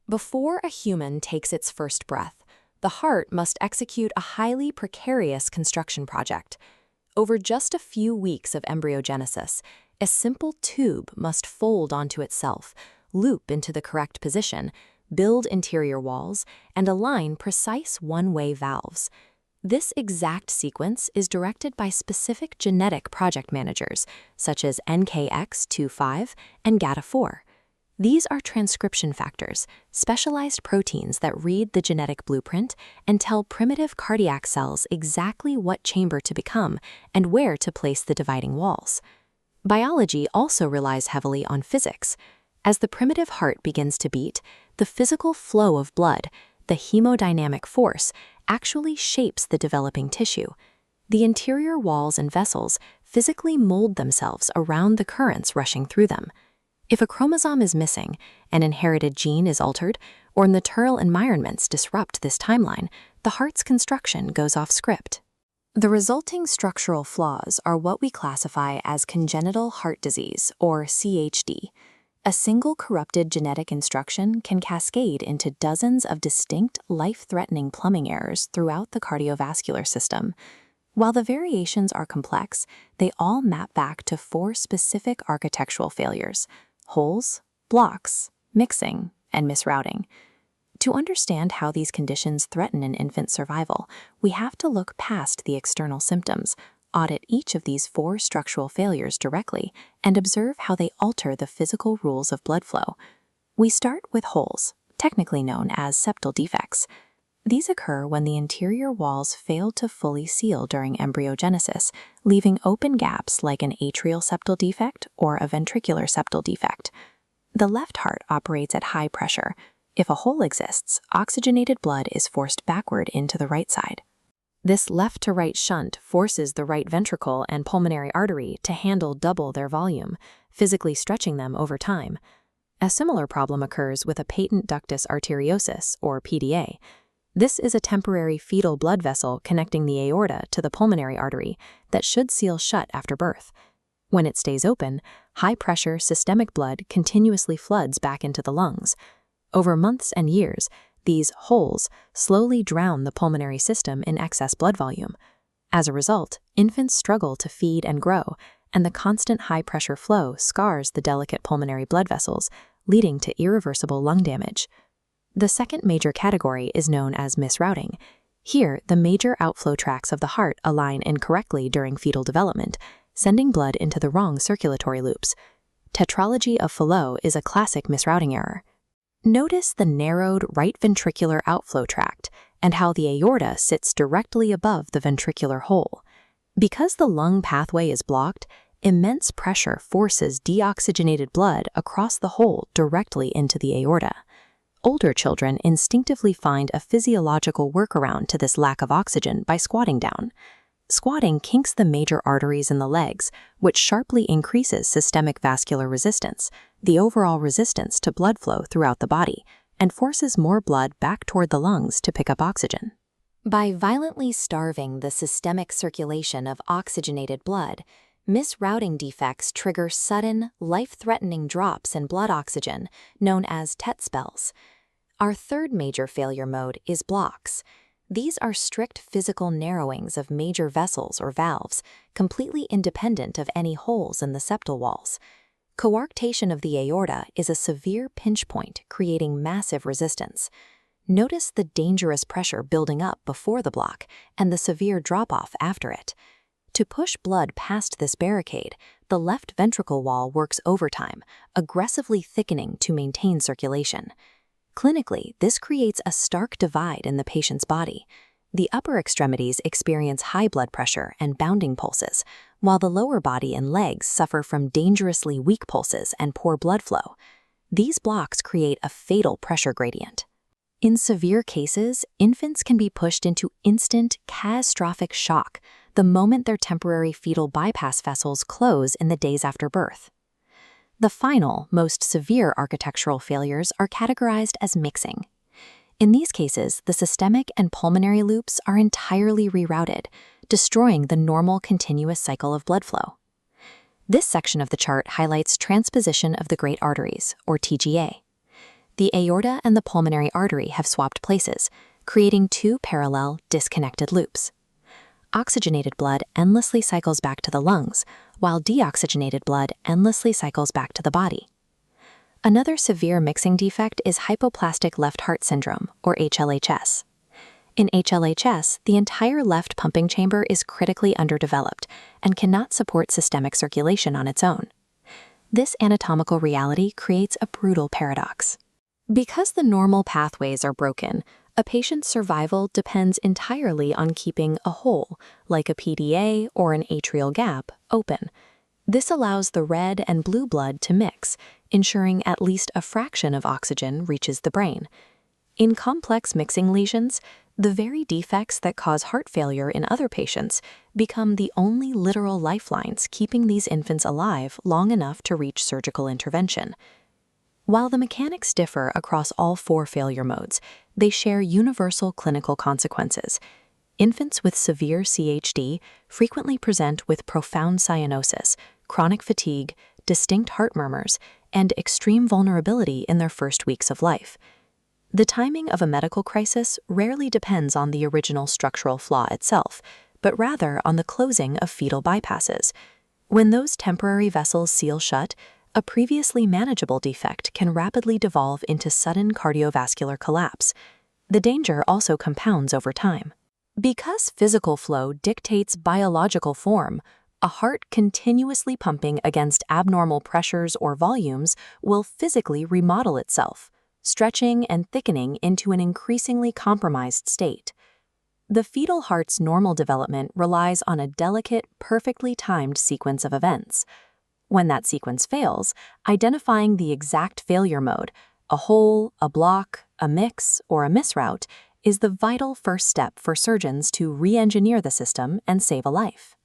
Before a human takes its first breath, the heart must execute a highly precarious construction project. Over just a few weeks of embryogenesis, a simple tube must fold onto itself, loop into the correct position, build interior walls, and align precise one-way valves. This exact sequence is directed by specific genetic project managers, such as NKX25 and GATA4. These are transcription factors, specialized proteins that read the genetic blueprint and tell primitive cardiac cells exactly what chamber to become and where to place the dividing walls. Biology also relies heavily on physics. As the primitive heart begins to beat, the physical flow of blood, the hemodynamic force, actually shapes the developing tissue. The interior walls and vessels physically mold themselves around the currents rushing through them. If a chromosome is missing, an inherited gene is altered, or natural environments disrupt this timeline, the heart's construction goes off script. The resulting structural flaws are what we classify as congenital heart disease, or CHD. A single corrupted genetic instruction can cascade into dozens of distinct, life-threatening plumbing errors throughout the cardiovascular system. While the variations are complex, they all map back to 4 specific architectural failures: holes, blocks, mixing, and misrouting. To understand how these conditions threaten an infant's survival, we have to look past the external symptoms, audit each of these 4 structural failures directly, and observe how they alter the physical rules of blood flow. We start with holes, technically known as septal defects. These occur when the interior walls fail to fully seal during embryogenesis, leaving open gaps like an atrial septal defect or a ventricular septal defect. The left heart operates at high pressure. If a hole exists, oxygenated blood is forced backward into the right side. This left-to-right shunt forces the right ventricle and pulmonary artery to handle double their volume, physically stretching them over time. A similar problem occurs with a patent ductus arteriosus, or PDA. This is a temporary fetal blood vessel connecting the aorta to the pulmonary artery that should seal shut after birth. When it stays open, high-pressure systemic blood continuously floods back into the lungs. Over months and years, these holes slowly drown the pulmonary system in excess blood volume. As a result, infants struggle to feed and grow, and the constant high-pressure flow scars the delicate pulmonary blood vessels, leading to irreversible lung damage. The second major category is known as misrouting. Here, the major outflow tracts of the heart align incorrectly during fetal development, sending blood into the wrong circulatory loops. Tetralogy of Fallot is a classic misrouting error. Notice the narrowed right ventricular outflow tract and how the aorta sits directly above the ventricular hole. Because the lung pathway is blocked, immense pressure forces deoxygenated blood across the hole directly into the aorta. Older children instinctively find a physiological workaround to this lack of oxygen by squatting down. Squatting kinks the major arteries in the legs, which sharply increases systemic vascular resistance, the overall resistance to blood flow throughout the body, and forces more blood back toward the lungs to pick up oxygen. By violently starving the systemic circulation of oxygenated blood, misrouting defects trigger sudden, life-threatening drops in blood oxygen, known as TET spells. Our third major failure mode is blocks. These are strict physical narrowings of major vessels or valves, completely independent of any holes in the septal walls. Coarctation of the aorta is a severe pinch point, creating massive resistance. Notice the dangerous pressure building up before the block and the severe drop-off after it. To push blood past this barricade, the left ventricle wall works overtime, aggressively thickening to maintain circulation. Clinically, this creates a stark divide in the patient's body. The upper extremities experience high blood pressure and bounding pulses, while the lower body and legs suffer from dangerously weak pulses and poor blood flow. These blocks create a fatal pressure gradient. In severe cases, infants can be pushed into instant, catastrophic shock the moment their temporary fetal bypass vessels close in the days after birth. The final, most severe architectural failures are categorized as mixing. In these cases, the systemic and pulmonary loops are entirely rerouted, destroying the normal continuous cycle of blood flow. This section of the chart highlights transposition of the great arteries, or TGA. The aorta and the pulmonary artery have swapped places, creating two parallel, disconnected loops. Oxygenated blood endlessly cycles back to the lungs, while deoxygenated blood endlessly cycles back to the body. Another severe mixing defect is hypoplastic left heart syndrome, or HLHS. In HLHS, the entire left pumping chamber is critically underdeveloped and cannot support systemic circulation on its own. This anatomical reality creates a brutal paradox. Because the normal pathways are broken, a patient's survival depends entirely on keeping a hole, like a PDA or an atrial gap, open. This allows the red and blue blood to mix, ensuring at least a fraction of oxygen reaches the brain. In complex mixing lesions, the very defects that cause heart failure in other patients become the only literal lifelines keeping these infants alive long enough to reach surgical intervention. While the mechanics differ across all four failure modes, they share universal clinical consequences. Infants with severe CHD frequently present with profound cyanosis, chronic fatigue, distinct heart murmurs, and extreme vulnerability in their first weeks of life. The timing of a medical crisis rarely depends on the original structural flaw itself, but rather on the closing of fetal bypasses. When those temporary vessels seal shut, a previously manageable defect can rapidly devolve into sudden cardiovascular collapse. The danger also compounds over time. Because physical flow dictates biological form, a heart continuously pumping against abnormal pressures or volumes will physically remodel itself, stretching and thickening into an increasingly compromised state. The fetal heart's normal development relies on a delicate, perfectly timed sequence of events. When that sequence fails, identifying the exact failure mode, a hole, a block, a mix, or a misroute, is the vital first step for surgeons to re-engineer the system and save a life.